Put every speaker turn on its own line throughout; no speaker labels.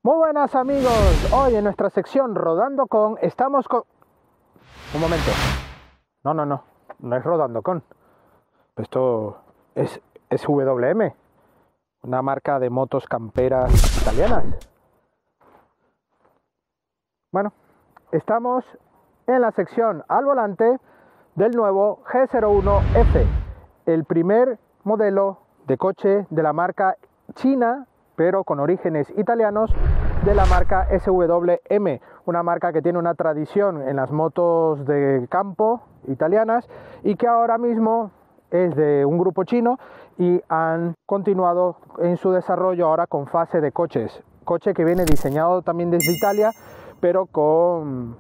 Muy buenas amigos, hoy en nuestra sección Rodando con estamos con... Un momento, no es Rodando con, esto es WM, una marca de motos camperas italianas. Bueno, estamos en la sección al volante del nuevo G01F, el primer modelo de coche de la marca china, pero con orígenes italianos, de la marca SWM, una marca que tiene una tradición en las motos de campo italianas y que ahora mismo es de un grupo chino y han continuado en su desarrollo ahora con fase de coches. Coche que viene diseñado también desde Italia, pero con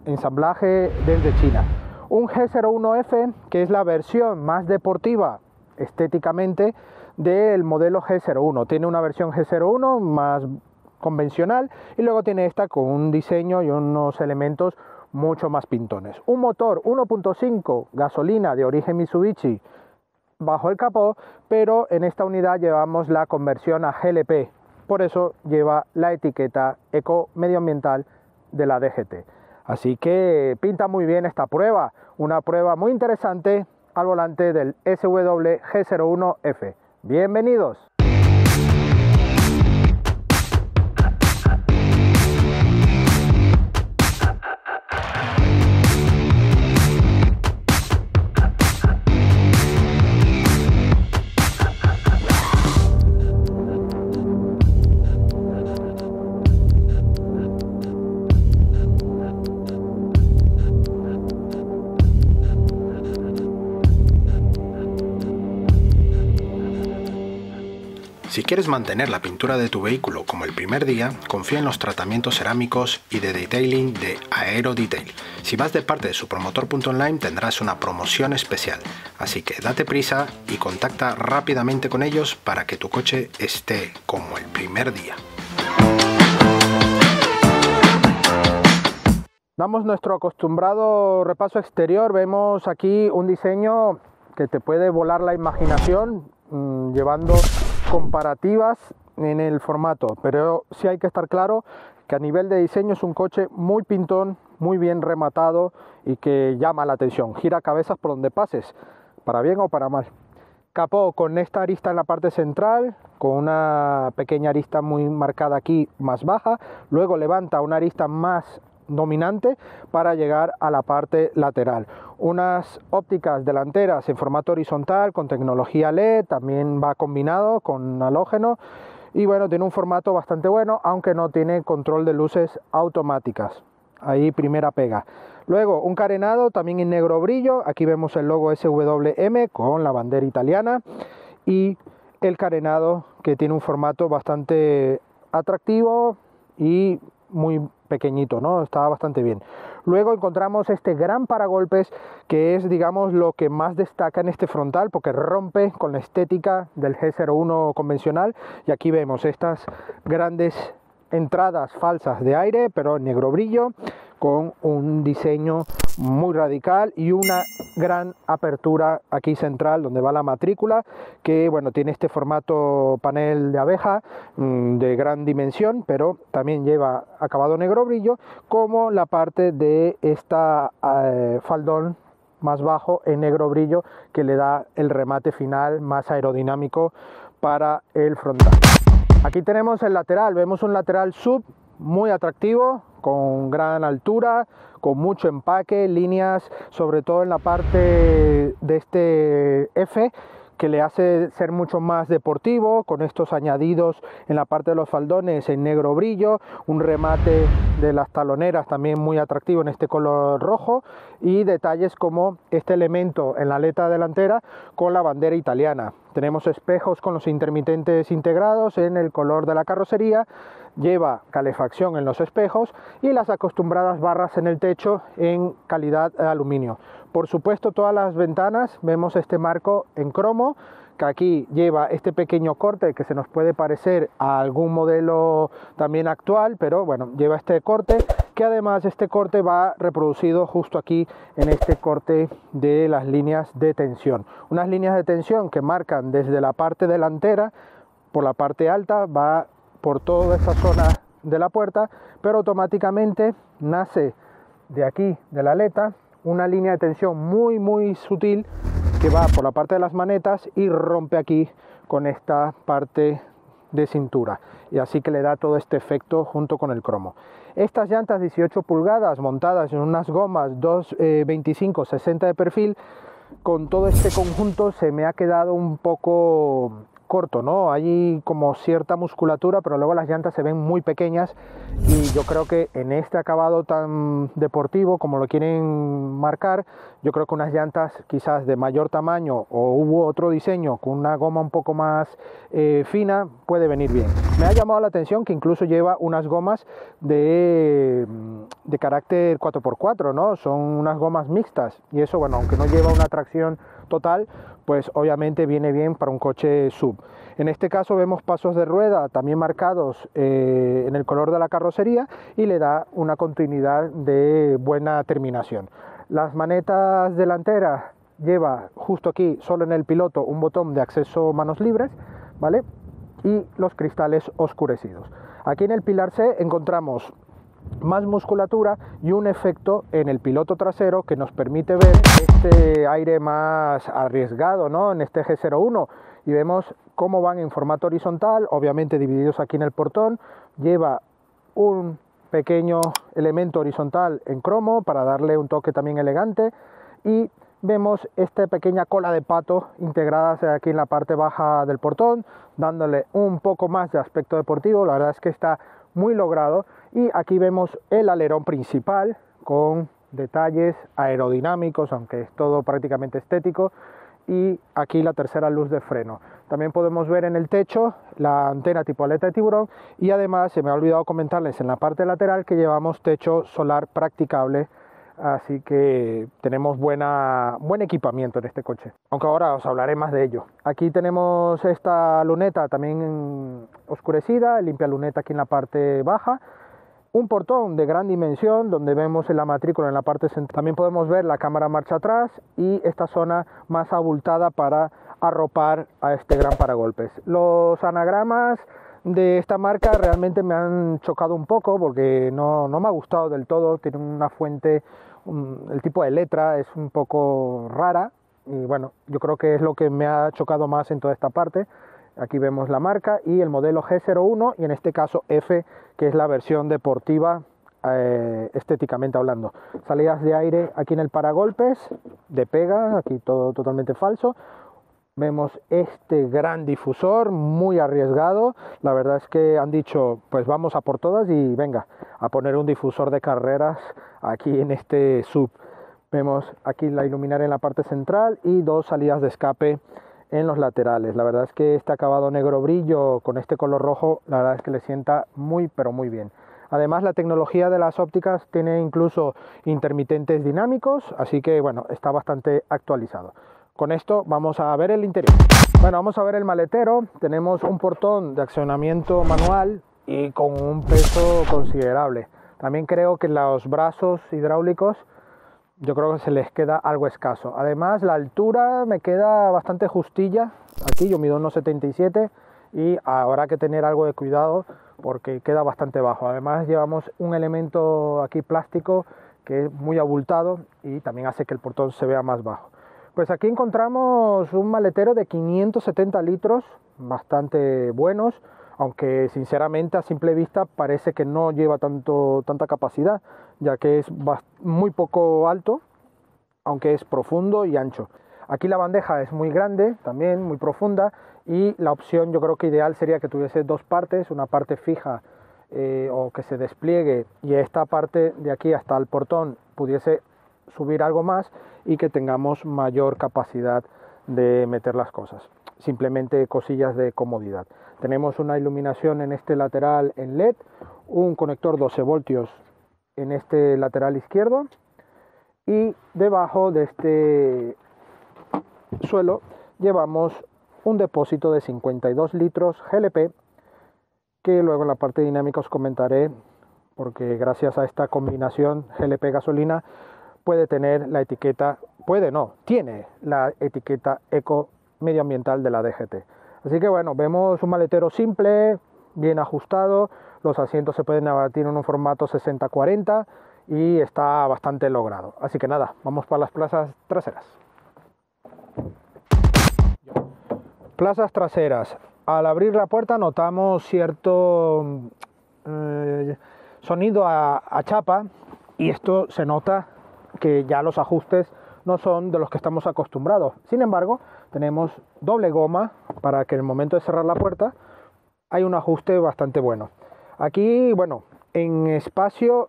ensamblaje desde China. Un G01F que es la versión más deportiva estéticamente del modelo G01. Tiene una versión G01 más convencional y luego tiene esta con un diseño y unos elementos mucho más pintones. Un motor 1.5 gasolina de origen Mitsubishi bajo el capó, pero en esta unidad llevamos la conversión a GLP, por eso lleva la etiqueta eco medioambiental de la DGT. Así que pinta muy bien esta prueba, una prueba muy interesante al volante del SW G01F. Bienvenidos.
Si quieres mantener la pintura de tu vehículo como el primer día, confía en los tratamientos cerámicos y de detailing de Aero Detail. Si vas de parte de supromotor.online tendrás una promoción especial, así que date prisa y contacta rápidamente con ellos para que tu coche esté como el primer día.
Damos nuestro acostumbrado repaso exterior, vemos aquí un diseño que te puede volar la imaginación, llevando comparativas en el formato, pero sí hay que estar claro que a nivel de diseño es un coche muy pintón, muy bien rematado y que llama la atención, gira cabezas por donde pases, para bien o para mal. Capó con esta arista en la parte central, con una pequeña arista muy marcada aquí más baja, luego levanta una arista más dominante para llegar a la parte lateral. Unas ópticas delanteras en formato horizontal con tecnología LED, también va combinado con halógeno y bueno, tiene un formato bastante bueno, aunque no tiene control de luces automáticas. Ahí primera pega. Luego un carenado también en negro brillo, aquí vemos el logo SWM con la bandera italiana y el carenado que tiene un formato bastante atractivo y muy pequeñito, ¿no? Está bastante bien. Luego encontramos este gran paragolpes que es, digamos, lo que más destaca en este frontal porque rompe con la estética del G01 convencional y aquí vemos estas grandes entradas falsas de aire pero en negro brillo con un diseño muy radical y una gran apertura aquí central donde va la matrícula que bueno tiene este formato panel de abeja de gran dimensión, pero también lleva acabado negro brillo como la parte de esta faldón más bajo en negro brillo que le da el remate final más aerodinámico para el frontal. Aquí tenemos el lateral, vemos un lateral sub muy atractivo, con gran altura, con mucho empaque, líneas sobre todo en la parte de este F que le hace ser mucho más deportivo, con estos añadidos en la parte de los faldones en negro brillo, un remate de las taloneras también muy atractivo en este color rojo y detalles como este elemento en la aleta delantera con la bandera italiana. Tenemos espejos con los intermitentes integrados en el color de la carrocería, lleva calefacción en los espejos y las acostumbradas barras en el techo en calidad de aluminio. Por supuesto, todas las ventanas vemos este marco en cromo que aquí lleva este pequeño corte que se nos puede parecer a algún modelo también actual, pero bueno, lleva este corte que además este corte va reproducido justo aquí en este corte de las líneas de tensión. Unas líneas de tensión que marcan desde la parte delantera por la parte alta, va por toda esta zona de la puerta, pero automáticamente nace de aquí, de la aleta, una línea de tensión muy sutil que va por la parte de las manetas y rompe aquí con esta parte de cintura, y así que le da todo este efecto junto con el cromo. Estas llantas 18 pulgadas montadas en unas gomas 225-60 de perfil, con todo este conjunto se me ha quedado un poco corto, ¿no? Hay como cierta musculatura, pero luego las llantas se ven muy pequeñas, y yo creo que en este acabado tan deportivo como lo quieren marcar, yo creo que unas llantas quizás de mayor tamaño o hubo otro diseño con una goma un poco más fina puede venir bien. Me ha llamado la atención que incluso lleva unas gomas de carácter 4x4, ¿no? Son unas gomas mixtas, y eso, bueno, aunque no lleva una tracción total, pues obviamente viene bien para un coche SUV. En este caso vemos pasos de rueda también marcados en el color de la carrocería, y le da una continuidad de buena terminación. Las manetas delanteras lleva justo aquí, solo en el piloto, un botón de acceso manos libres, ¿vale? Y los cristales oscurecidos. Aquí en el pilar C encontramos más musculatura y un efecto en el piloto trasero que nos permite ver este aire más arriesgado, ¿no? En este G01, y vemos cómo van en formato horizontal, obviamente divididos aquí en el portón. Lleva un pequeño elemento horizontal en cromo para darle un toque también elegante, y vemos esta pequeña cola de pato integrada aquí en la parte baja del portón, dándole un poco más de aspecto deportivo. La verdad es que está muy logrado. Y aquí vemos el alerón principal con detalles aerodinámicos, aunque es todo prácticamente estético, y aquí la tercera luz de freno. También podemos ver en el techo la antena tipo aleta de tiburón, y además se me ha olvidado comentarles en la parte lateral que llevamos techo solar practicable, así que tenemos buen equipamiento en este coche, aunque ahora os hablaré más de ello. Aquí tenemos esta luneta también oscurecida, limpia luneta aquí en la parte baja, un portón de gran dimensión donde vemos la matrícula en la parte central. También podemos ver la cámara marcha atrás y esta zona más abultada para arropar a este gran paragolpes. Los anagramas de esta marca realmente me han chocado un poco porque no me ha gustado del todo. Tiene una fuente, el tipo de letra es un poco rara, y bueno, yo creo que es lo que me ha chocado más en toda esta parte. Aquí vemos la marca y el modelo G01, y en este caso F, que es la versión deportiva estéticamente hablando. Salidas de aire aquí en el paragolpes, de pega, aquí todo totalmente falso. Vemos este gran difusor, muy arriesgado. La verdad es que han dicho, pues vamos a por todas y venga, a poner un difusor de carreras aquí en este SUV. Vemos aquí la luminaria en la parte central y dos salidas de escape en los laterales. La verdad es que este acabado negro brillo con este color rojo, la verdad es que le sienta muy pero muy bien. Además, la tecnología de las ópticas tiene incluso intermitentes dinámicos, así que bueno, está bastante actualizado. Con esto vamos a ver el interior. Bueno, vamos a ver el maletero. Tenemos un portón de accionamiento manual y con un peso considerable. También creo que los brazos hidráulicos, yo creo que se les queda algo escaso. Además, la altura me queda bastante justilla. Aquí yo mido 1,77 y habrá que tener algo de cuidado porque queda bastante bajo. Además, llevamos un elemento aquí plástico que es muy abultado y también hace que el portón se vea más bajo. Pues aquí encontramos un maletero de 570 litros, bastante buenos, aunque sinceramente a simple vista parece que no lleva tanta capacidad, ya que es muy poco alto, aunque es profundo y ancho. Aquí la bandeja es muy grande, también muy profunda, y la opción yo creo que ideal sería que tuviese dos partes, una parte fija o que se despliegue, y esta parte de aquí hasta el portón pudiese subir algo más y que tengamos mayor capacidad de meter las cosas. Simplemente cosillas de comodidad. Tenemos una iluminación en este lateral en LED, un conector 12 voltios en este lateral izquierdo, y debajo de este suelo llevamos un depósito de 52 litros GLP, que luego en la parte dinámica os comentaré, porque gracias a esta combinación GLP gasolina puede tener la etiqueta, tiene la etiqueta eco medioambiental de la DGT. Así que bueno, vemos un maletero simple, bien ajustado, los asientos se pueden abatir en un formato 60-40 y está bastante logrado. Así que nada, vamos para las plazas traseras. Plazas traseras. Al abrir la puerta notamos cierto sonido a chapa, y esto se nota que ya los ajustes no son de los que estamos acostumbrados. Sin embargo, tenemos doble goma para que en el momento de cerrar la puerta hay un ajuste bastante bueno. Aquí, bueno, en espacio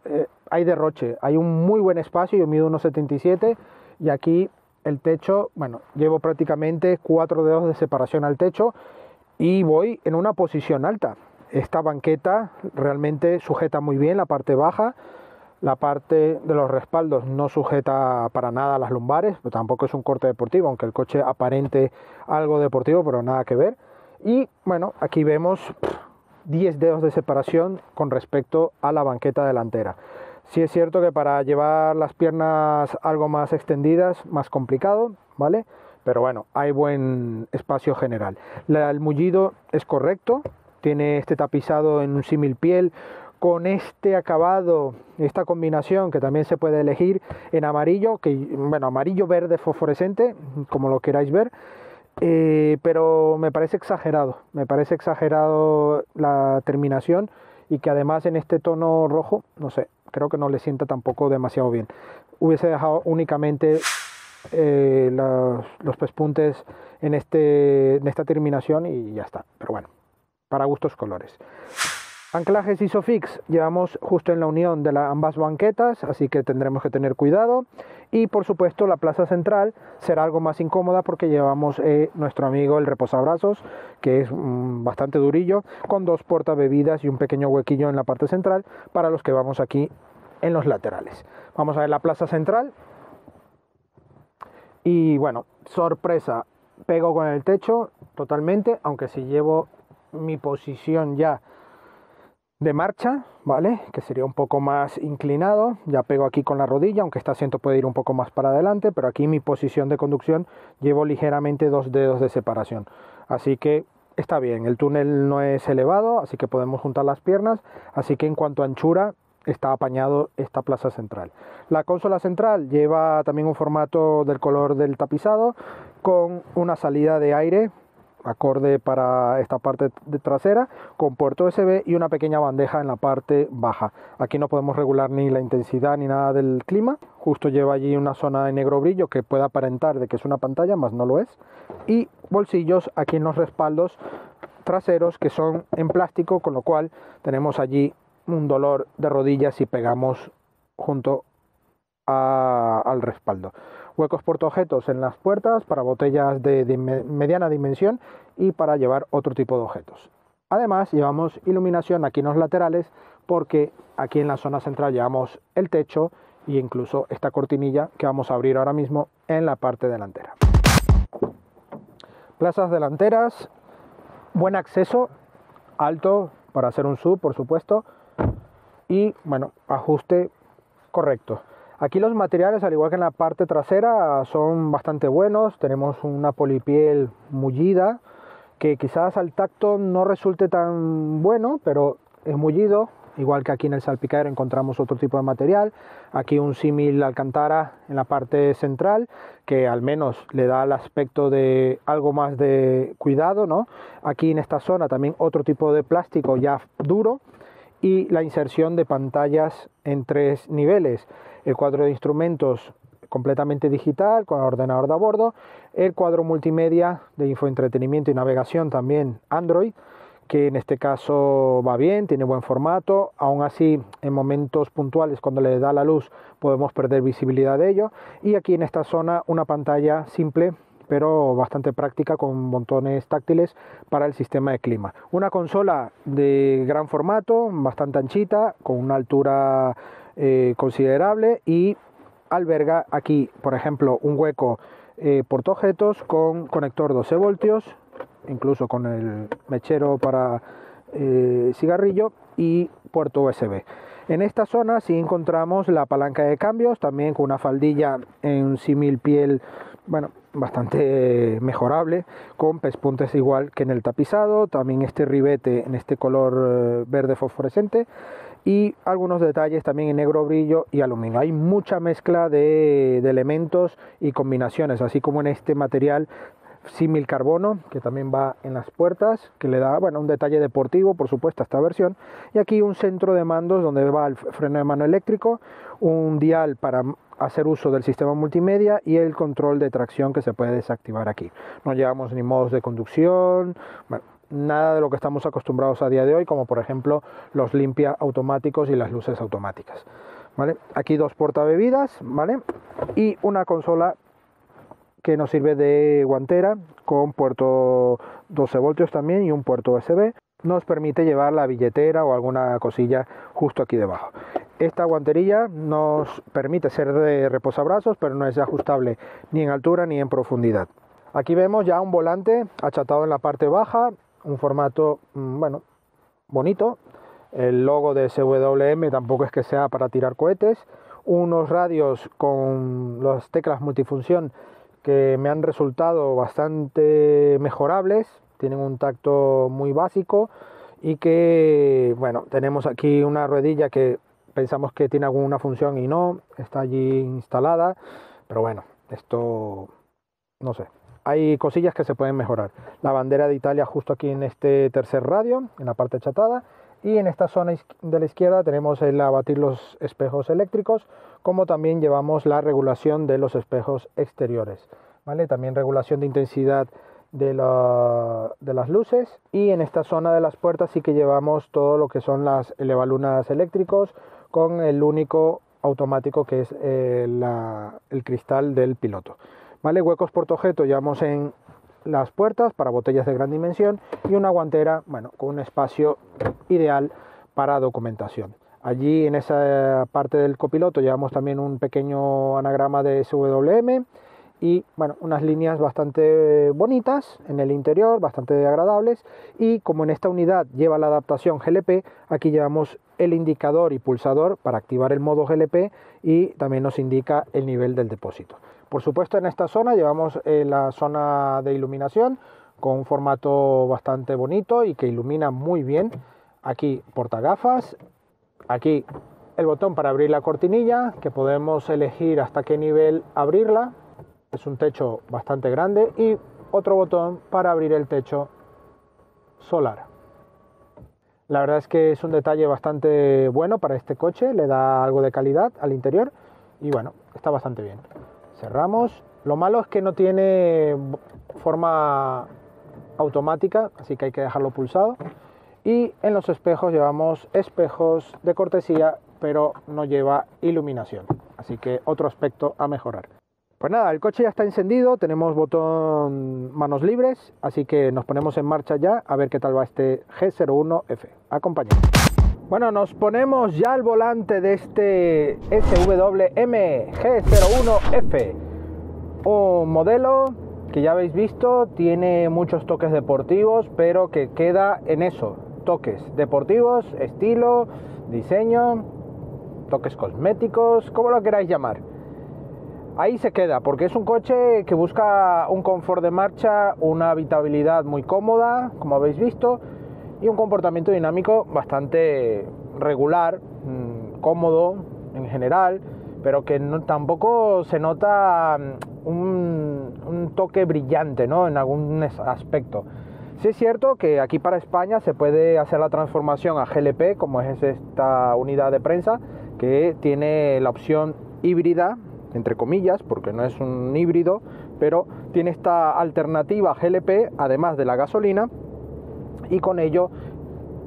hay derroche, hay un muy buen espacio. Yo mido 1,77 y aquí el techo, bueno, llevo prácticamente 4 dedos de separación al techo y voy en una posición alta. Esta banqueta realmente sujeta muy bien la parte baja. La parte de los respaldos no sujeta para nada las lumbares, pero tampoco es un corte deportivo, aunque el coche aparente algo deportivo, pero nada que ver. Y bueno, aquí vemos 10 dedos de separación con respecto a la banqueta delantera. Sí es cierto que para llevar las piernas algo más extendidas, más complicado, ¿vale? Pero bueno, hay buen espacio general. El mullido es correcto, tiene este tapizado en un símil piel, con este acabado, esta combinación que también se puede elegir en amarillo, que bueno, amarillo verde fosforescente, como lo queráis ver, pero me parece exagerado la terminación, y que además en este tono rojo, no sé, creo que no le sienta tampoco demasiado bien. Hubiese dejado únicamente los pespuntes en esta terminación y ya está, pero bueno, para gustos colores. Anclajes Isofix llevamos justo en la unión de ambas banquetas, así que tendremos que tener cuidado. Y por supuesto la plaza central será algo más incómoda porque llevamos nuestro amigo el reposabrazos, que es bastante durillo, con 2 portabebidas y un pequeño huequillo en la parte central para los que vamos aquí en los laterales. Vamos a ver la plaza central. Y bueno, sorpresa, pego con el techo totalmente, aunque si llevo mi posición ya de marcha, ¿vale? Que sería un poco más inclinado, ya pego aquí con la rodilla, aunque este asiento puede ir un poco más para adelante, pero aquí mi posición de conducción llevo ligeramente 2 dedos de separación, así que está bien. El túnel no es elevado, así que podemos juntar las piernas, así que en cuanto a anchura está apañado esta plaza central. La consola central lleva también un formato del color del tapizado, con una salida de aire acorde para esta parte de trasera, con puerto USB y una pequeña bandeja en la parte baja. Aquí no podemos regular ni la intensidad ni nada del clima. Justo lleva allí una zona de negro brillo que puede aparentar de que es una pantalla, más no lo es. Y bolsillos aquí en los respaldos traseros, que son en plástico, con lo cual tenemos allí un dolor de rodillas si pegamos junto al respaldo. Huecos portaobjetos en las puertas para botellas de mediana dimensión y para llevar otro tipo de objetos. Además llevamos iluminación aquí en los laterales, porque aquí en la zona central llevamos el techo e incluso esta cortinilla que vamos a abrir ahora mismo en la parte delantera. Plazas delanteras, buen acceso, alto para hacer un SUV por supuesto, y bueno, ajuste correcto. Aquí los materiales, al igual que en la parte trasera, son bastante buenos. Tenemos una polipiel mullida, que quizás al tacto no resulte tan bueno, pero es mullido. Igual que aquí en el salpicadero encontramos otro tipo de material. Aquí un símil alcantara en la parte central, que al menos le da el aspecto de algo más de cuidado, ¿no? Aquí en esta zona también otro tipo de plástico ya duro, y la inserción de pantallas en 3 niveles. El cuadro de instrumentos completamente digital con el ordenador de a bordo, el cuadro multimedia de infoentretenimiento y navegación también Android, que en este caso va bien, tiene buen formato. Aún así, en momentos puntuales cuando le da la luz podemos perder visibilidad de ello. Y aquí en esta zona una pantalla simple pero bastante práctica, con botones táctiles para el sistema de clima. Una consola de gran formato, bastante anchita, con una altura considerable, y alberga aquí, por ejemplo, un hueco portaobjetos con conector 12 voltios, incluso con el mechero para cigarrillo y puerto USB. En esta zona sí encontramos la palanca de cambios, también con una faldilla en símil piel bueno, bastante mejorable, con pespuntes igual que en el tapizado, también este ribete en este color verde fosforescente y algunos detalles también en negro brillo y aluminio. Hay mucha mezcla de elementos y combinaciones, así como en este material símil carbono que también va en las puertas, que le da, bueno, un detalle deportivo por supuesto a esta versión, y aquí un centro de mandos donde va el freno de mano eléctrico, un dial para hacer uso del sistema multimedia y el control de tracción que se puede desactivar aquí. No llevamos ni modos de conducción, bueno, nada de lo que estamos acostumbrados a día de hoy, como por ejemplo los limpia automáticos y las luces automáticas, ¿vale? Aquí dos portabebidas, ¿vale? Y una consola que nos sirve de guantera con puerto 12 voltios también y un puerto USB. Nos permite llevar la billetera o alguna cosilla justo aquí debajo. Esta guanterilla nos permite ser de reposabrazos, pero no es ajustable ni en altura ni en profundidad. Aquí vemos ya un volante achatado en la parte baja, un formato, bueno, bonito. El logo de SWM tampoco es que sea para tirar cohetes. Unos radios con las teclas multifunción que me han resultado bastante mejorables, tienen un tacto muy básico y que, bueno, tenemos aquí una ruedilla que pensamos que tiene alguna función y no, está allí instalada, pero bueno, esto no sé, hay cosillas que se pueden mejorar. La bandera de Italia justo aquí en este tercer radio, en la parte achatada, y en esta zona de la izquierda tenemos el abatir los espejos eléctricos, como también llevamos la regulación de los espejos exteriores, ¿vale? También regulación de intensidad de las luces, y en esta zona de las puertas sí que llevamos todo lo que son las elevalunas eléctricos con el único automático que es el cristal del piloto, ¿vale? Huecos portaobjeto llevamos en las puertas para botellas de gran dimensión y una guantera, bueno, con un espacio ideal para documentación. Allí en esa parte del copiloto llevamos también un pequeño anagrama de SWM y, bueno, unas líneas bastante bonitas en el interior, bastante agradables, y como en esta unidad lleva la adaptación GLP, aquí llevamos el indicador y pulsador para activar el modo GLP y también nos indica el nivel del depósito. Por supuesto, en esta zona llevamos la zona de iluminación con un formato bastante bonito y que ilumina muy bien. Aquí portagafas, aquí el botón para abrir la cortinilla, que podemos elegir hasta qué nivel abrirla. Es un techo bastante grande, y otro botón para abrir el techo solar. La verdad es que es un detalle bastante bueno para este coche, le da algo de calidad al interior y, bueno, está bastante bien. Cerramos. Lo malo es que no tiene forma automática, así que hay que dejarlo pulsado. Y en los espejos llevamos espejos de cortesía, pero no lleva iluminación, así que otro aspecto a mejorar. Pues nada, el coche ya está encendido, tenemos botón manos libres, así que nos ponemos en marcha ya a ver qué tal va este G01F. Acompáñanos. Bueno, nos ponemos ya al volante de este SWM G01F, un modelo que ya habéis visto, tiene muchos toques deportivos, pero que queda en eso, toques deportivos, estilo, diseño, toques cosméticos, como lo queráis llamar. Ahí se queda, porque es un coche que busca un confort de marcha, una habitabilidad muy cómoda, como habéis visto, y un comportamiento dinámico bastante regular, cómodo en general, pero que tampoco se nota un toque brillante, ¿no?, en algún aspecto. Sí es cierto que aquí para España se puede hacer la transformación a GLP, como es esta unidad de prensa, que tiene la opción híbrida, entre comillas, porque no es un híbrido, pero tiene esta alternativa GLP, además de la gasolina, y con ello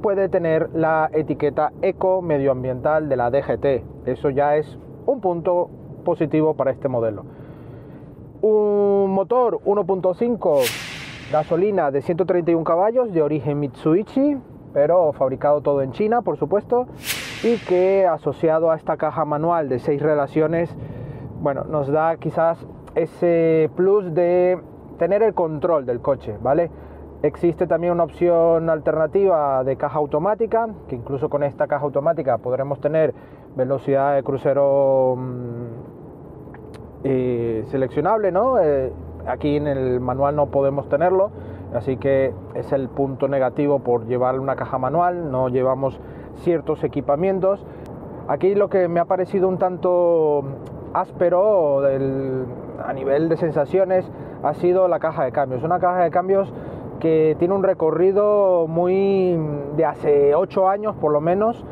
puede tener la etiqueta eco medioambiental de la DGT. Eso ya es un punto positivo para este modelo. Un motor 1.5 gasolina de 131 caballos de origen Mitsubishi, pero fabricado todo en China, por supuesto, y que asociado a esta caja manual de 6 relaciones, bueno, nos da quizás ese plus de tener el control del coche, ¿vale? Existe también una opción alternativa de caja automática, que incluso con esta caja automática podremos tener velocidad de crucero seleccionable, ¿no? Aquí en el manual no podemos tenerlo, así que es el punto negativo por llevar una caja manual, no llevamos ciertos equipamientos. Aquí lo que me ha parecido un tanto áspero a nivel de sensaciones ha sido la caja de cambios. Una caja de cambios que tiene un recorrido muy de hace 8 años por lo menos,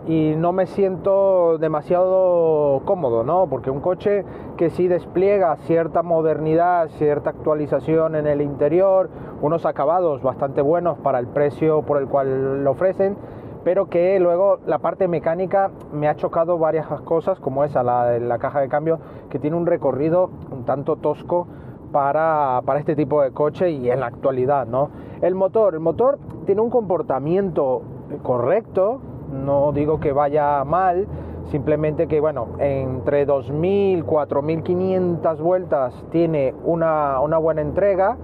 y no me siento demasiado cómodo, ¿no? Porque un coche que sí despliega cierta modernidad, cierta actualización en el interior, unos acabados bastante buenos para el precio por el cual lo ofrecen, pero que luego la parte mecánica me ha chocado varias cosas, como esa, la caja de cambio, que tiene un recorrido un tanto tosco para este tipo de coche y en la actualidad, ¿no? El motor tiene un comportamiento correcto, no digo que vaya mal, simplemente que, bueno, entre 2.000, 4.500 vueltas tiene una buena entrega,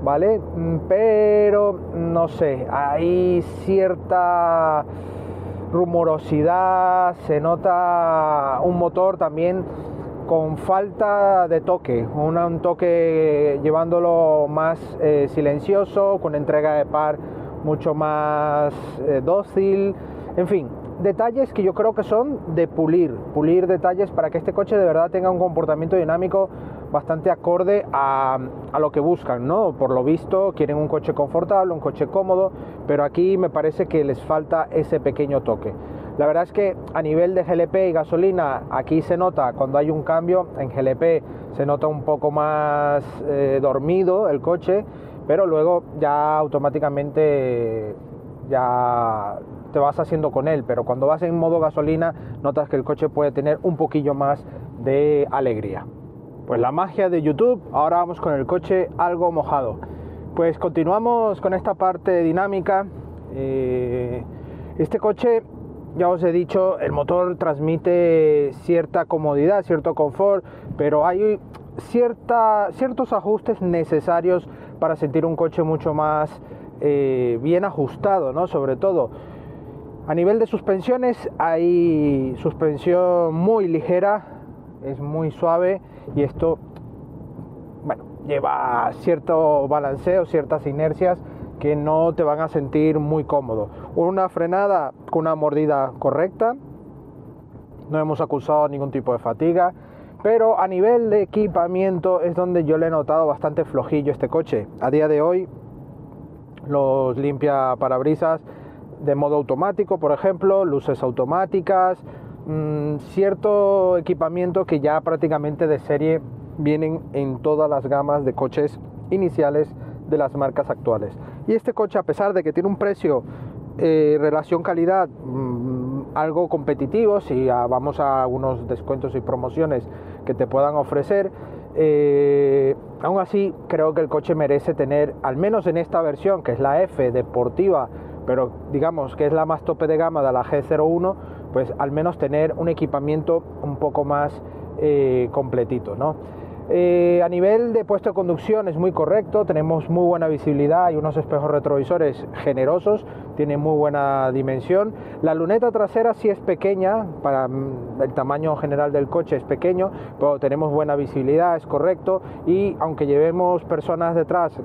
¿vale? Pero, no sé, hay cierta rumorosidad, se nota un motor también con falta de toque, un toque llevándolo más silencioso, con entrega de par mucho más dócil. En fin, detalles que yo creo que son de pulir detalles para que este coche de verdad tenga un comportamiento dinámico bastante acorde a lo que buscan, ¿no? Por lo visto quieren un coche confortable, un coche cómodo, pero aquí me parece que les falta ese pequeño toque. La verdad es que a nivel de GLP y gasolina, aquí se nota cuando hay un cambio. En GLP se nota un poco más dormido el coche, pero luego ya automáticamente ya te vas haciendo con él, pero cuando vas en modo gasolina notas que el coche puede tener un poquillo más de alegría. Pues la magia de YouTube. Ahora vamos con el coche algo mojado. Pues continuamos con esta parte dinámica. Este coche, ya os he dicho, el motor transmite cierta comodidad, cierto confort, pero hay ciertos ajustes necesarios para sentir un coche mucho más bien ajustado, ¿no? Sobre todo a nivel de suspensiones, hay suspensión muy ligera, es muy suave, y esto, bueno, lleva cierto balanceo, ciertas inercias que no te van a sentir muy cómodo. Una frenada con una mordida correcta, no hemos acusado ningún tipo de fatiga, pero a nivel de equipamiento es donde yo le he notado bastante flojillo este coche. A día de hoy los limpia parabrisas de modo automático, por ejemplo, luces automáticas, cierto equipamiento que ya prácticamente de serie vienen en todas las gamas de coches iniciales de las marcas actuales. Y este coche, a pesar de que tiene un precio relación calidad algo competitivo, si vamos a algunos descuentos y promociones que te puedan ofrecer, aún así creo que el coche merece tener, al menos en esta versión, que es la F deportiva, pero digamos que es la más tope de gama de la G01, pues al menos tener un equipamiento un poco más completito, ¿no? A nivel de puesto de conducción es muy correcto, tenemos muy buena visibilidad y unos espejos retrovisores generosos, tiene muy buena dimensión. La luneta trasera sí es pequeña, para el tamaño general del coche es pequeño, pero tenemos buena visibilidad, es correcto, y aunque llevemos personas detrás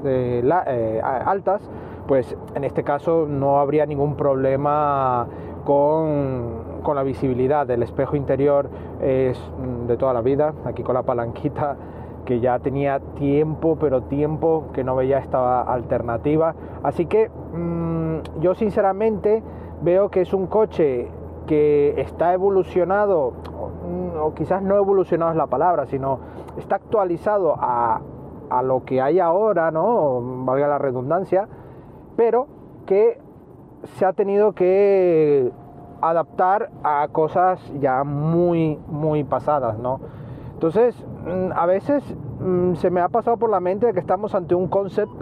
altas, pues en este caso no habría ningún problema con la visibilidad. El espejo interior es de toda la vida, aquí con la palanquita, que ya tenía tiempo que no veía esta alternativa. Así que yo sinceramente veo que es un coche que está evolucionado, o quizás no evolucionado es la palabra, sino está actualizado a lo que hay ahora, ¿no? Valga la redundancia, pero que se ha tenido que adaptar a cosas ya muy pasadas, ¿no? Entonces, a veces se me ha pasado por la mente que estamos ante un concept,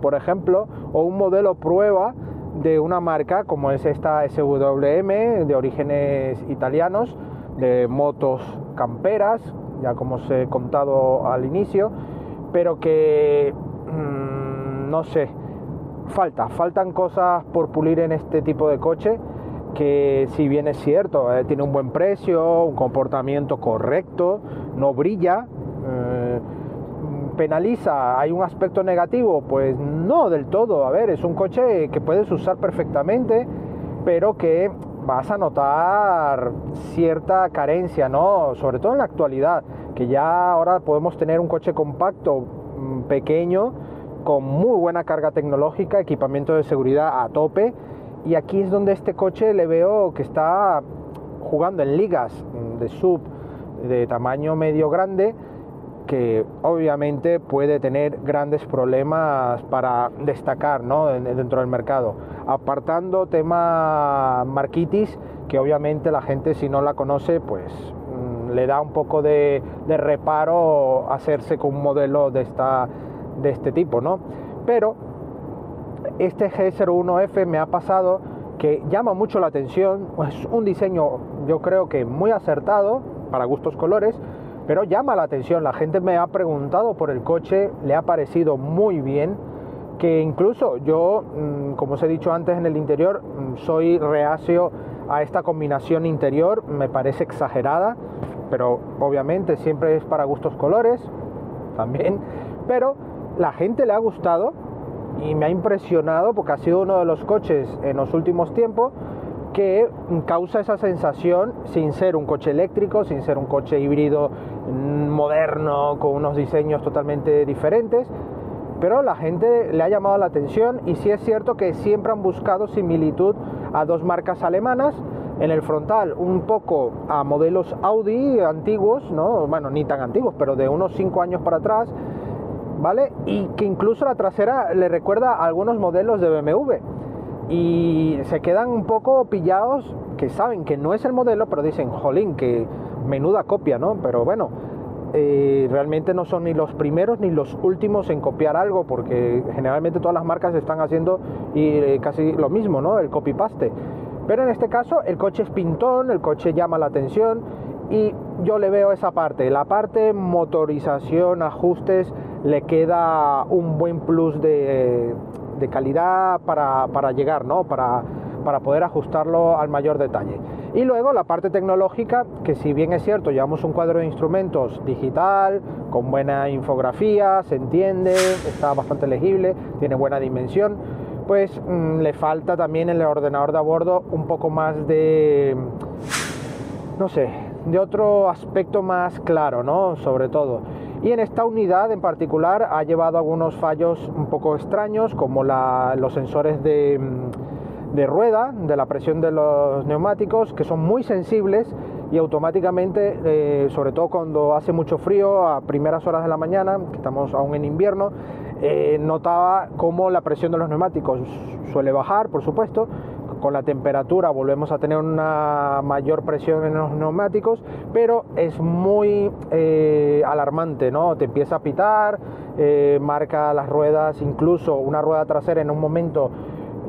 por ejemplo, o un modelo prueba de una marca como es esta SWM, de orígenes italianos, de motos camperas, ya como os he contado al inicio, pero que, no sé, faltan cosas por pulir en este tipo de coche, que si bien es cierto, tiene un buen precio, un comportamiento correcto, no brilla, penaliza, hay un aspecto negativo, pues no del todo. A ver, es un coche que puedes usar perfectamente, pero que vas a notar cierta carencia, ¿no? Sobre todo en la actualidad, que ya ahora podemos tener un coche compacto, pequeño, con muy buena carga tecnológica, equipamiento de seguridad a tope, y aquí es donde este coche le veo que está jugando en ligas de sub de tamaño medio grande, que obviamente puede tener grandes problemas para destacar, ¿no?, dentro del mercado, apartando tema marquitis, que obviamente la gente, si no la conoce, pues le da un poco de reparo hacerse con un modelo de este tipo, ¿no? Pero este G01F me ha pasado que llama mucho la atención. Es un diseño, yo creo que muy acertado para gustos colores, pero llama la atención. La gente me ha preguntado por el coche, le ha parecido muy bien, que incluso yo, como os he dicho antes, en el interior soy reacio a esta combinación interior, me parece exagerada, pero obviamente siempre es para gustos colores también, pero la gente le ha gustado y me ha impresionado porque ha sido uno de los coches en los últimos tiempos que causa esa sensación sin ser un coche eléctrico, sin ser un coche híbrido moderno con unos diseños totalmente diferentes, pero la gente le ha llamado la atención. Y sí es cierto que siempre han buscado similitud a dos marcas alemanas. En el frontal un poco a modelos Audi antiguos, ¿no? Bueno, ni tan antiguos, pero de unos 5 años para atrás, ¿vale? Y que incluso la trasera le recuerda a algunos modelos de BMW. Y se quedan un poco pillados, que saben que no es el modelo, pero dicen, jolín, que menuda copia, ¿no? Pero bueno, realmente no son ni los primeros ni los últimos en copiar algo, porque generalmente todas las marcas están haciendo casi lo mismo, ¿no? El copy-paste. Pero en este caso el coche es pintón, el coche llama la atención y yo le veo esa parte. La parte motorización, ajustes, le queda un buen plus de calidad para llegar, ¿no? Para poder ajustarlo al mayor detalle. Y luego la parte tecnológica, que si bien es cierto, llevamos un cuadro de instrumentos digital, con buena infografía, se entiende, está bastante legible, tiene buena dimensión, pues le falta también en el ordenador de a bordo un poco más de, no sé, de otro aspecto más claro, ¿no? Sobre todo. Y en esta unidad en particular ha llevado algunos fallos un poco extraños, como los sensores de rueda, de la presión de los neumáticos, que son muy sensibles y automáticamente, sobre todo cuando hace mucho frío a primeras horas de la mañana, que estamos aún en invierno, notaba cómo la presión de los neumáticos suele bajar, por supuesto. Con la temperatura volvemos a tener una mayor presión en los neumáticos, pero es muy alarmante, ¿no? Te empieza a pitar, marca las ruedas, incluso una rueda trasera en un momento,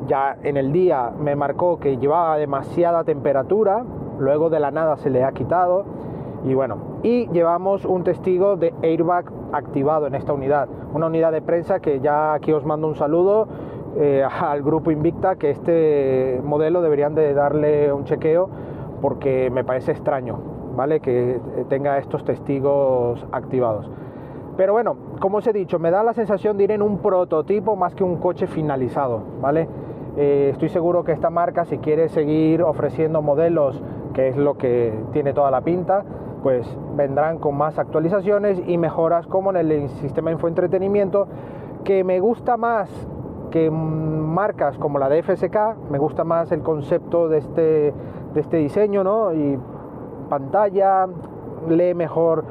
ya en el día me marcó que llevaba demasiada temperatura, luego de la nada se le ha quitado. Y bueno, y llevamos un testigo de airbag activado en esta unidad, una unidad de prensa que ya aquí os mando un saludo al grupo Invicta, que este modelo deberían de darle un chequeo porque me parece extraño, ¿vale?, que tenga estos testigos activados. Pero bueno, como os he dicho, me da la sensación de ir en un prototipo más que un coche finalizado, ¿vale? Estoy seguro que esta marca, si quiere seguir ofreciendo modelos, que es lo que tiene toda la pinta, pues vendrán con más actualizaciones y mejoras, como en el sistema de infoentretenimiento, que me gusta más que marcas como la de FSK. Me gusta más el concepto de este diseño, ¿no? Y pantalla, lee mejor,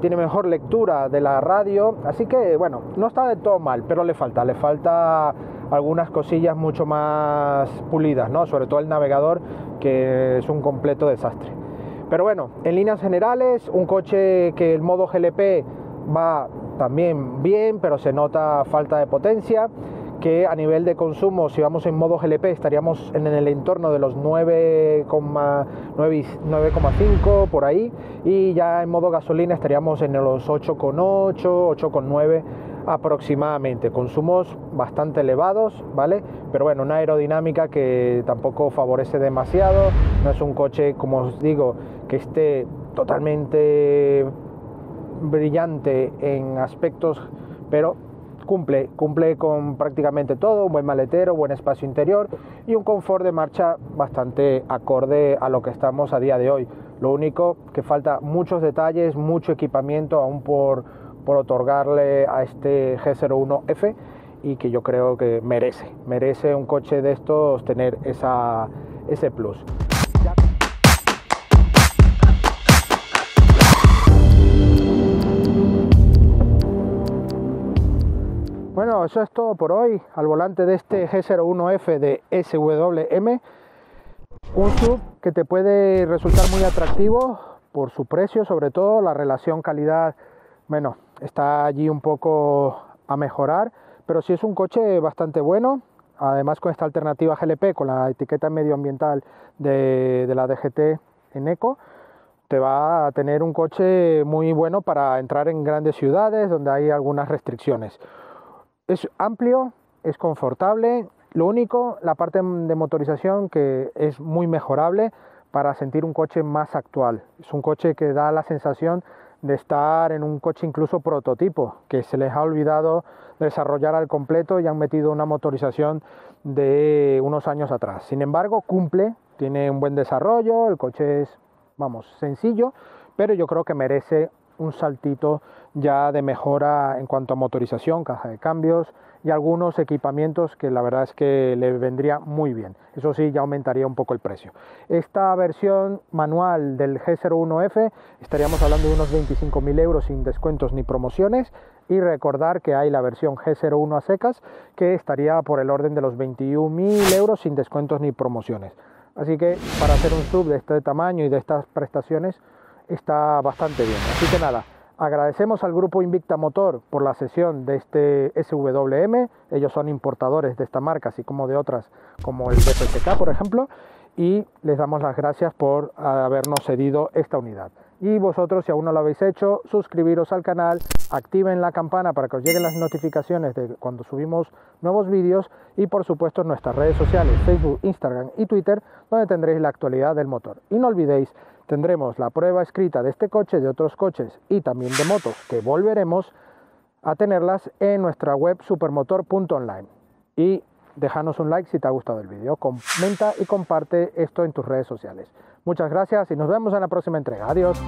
tiene mejor lectura de la radio, así que bueno, no está del todo mal, pero le falta algunas cosillas mucho más pulidas, ¿no? Sobre todo el navegador, que es un completo desastre. Pero bueno, en líneas generales, un coche que el modo GLP va también bien, pero se nota falta de potencia, que a nivel de consumo, si vamos en modo GLP, estaríamos en el entorno de los 9,5 por ahí, y ya en modo gasolina estaríamos en los 8,8, 8,9 aproximadamente. Consumos bastante elevados, ¿vale? Pero bueno, una aerodinámica que tampoco favorece demasiado. No es un coche, como os digo, que esté totalmente brillante en aspectos, pero cumple con prácticamente todo, un buen maletero, buen espacio interior y un confort de marcha bastante acorde a lo que estamos a día de hoy. Lo único que falta muchos detalles, mucho equipamiento aún por otorgarle a este G01F, y que yo creo que merece un coche de estos tener ese plus. Bueno, eso es todo por hoy al volante de este G01F de SWM, un SUV que te puede resultar muy atractivo por su precio, sobre todo la relación calidad, bueno, está allí un poco a mejorar, pero sí es un coche bastante bueno. Además, con esta alternativa GLP, con la etiqueta medioambiental de la DGT en Eco, te va a tener un coche muy bueno para entrar en grandes ciudades donde hay algunas restricciones. Es amplio, es confortable, lo único, la parte de motorización, que es muy mejorable para sentir un coche más actual. Es un coche que da la sensación de estar en un coche incluso prototipo, que se les ha olvidado desarrollar al completo y han metido una motorización de unos años atrás. Sin embargo, cumple, tiene un buen desarrollo, el coche es, vamos, sencillo, pero yo creo que merece un saltito ya de mejora en cuanto a motorización, caja de cambios y algunos equipamientos que la verdad es que le vendría muy bien. Eso sí, ya aumentaría un poco el precio. Esta versión manual del G01F estaríamos hablando de unos 25.000 euros sin descuentos ni promociones, y recordar que hay la versión G01 a secas que estaría por el orden de los 21.000 euros sin descuentos ni promociones. Así que para hacer un SUV de este tamaño y de estas prestaciones está bastante bien. Así que nada, agradecemos al grupo Invicta Motor por la cesión de este SWM. Ellos son importadores de esta marca, así como de otras como el DPTK, por ejemplo, y les damos las gracias por habernos cedido esta unidad. Y vosotros, si aún no lo habéis hecho, suscribiros al canal, activen la campana para que os lleguen las notificaciones de cuando subimos nuevos vídeos, y por supuesto en nuestras redes sociales, Facebook, Instagram y Twitter, donde tendréis la actualidad del motor. Y no olvidéis, tendremos la prueba escrita de este coche, de otros coches y también de motos, que volveremos a tenerlas en nuestra web supermotor.online. Y déjanos un like si te ha gustado el vídeo, comenta y comparte esto en tus redes sociales. Muchas gracias y nos vemos en la próxima entrega. Adiós.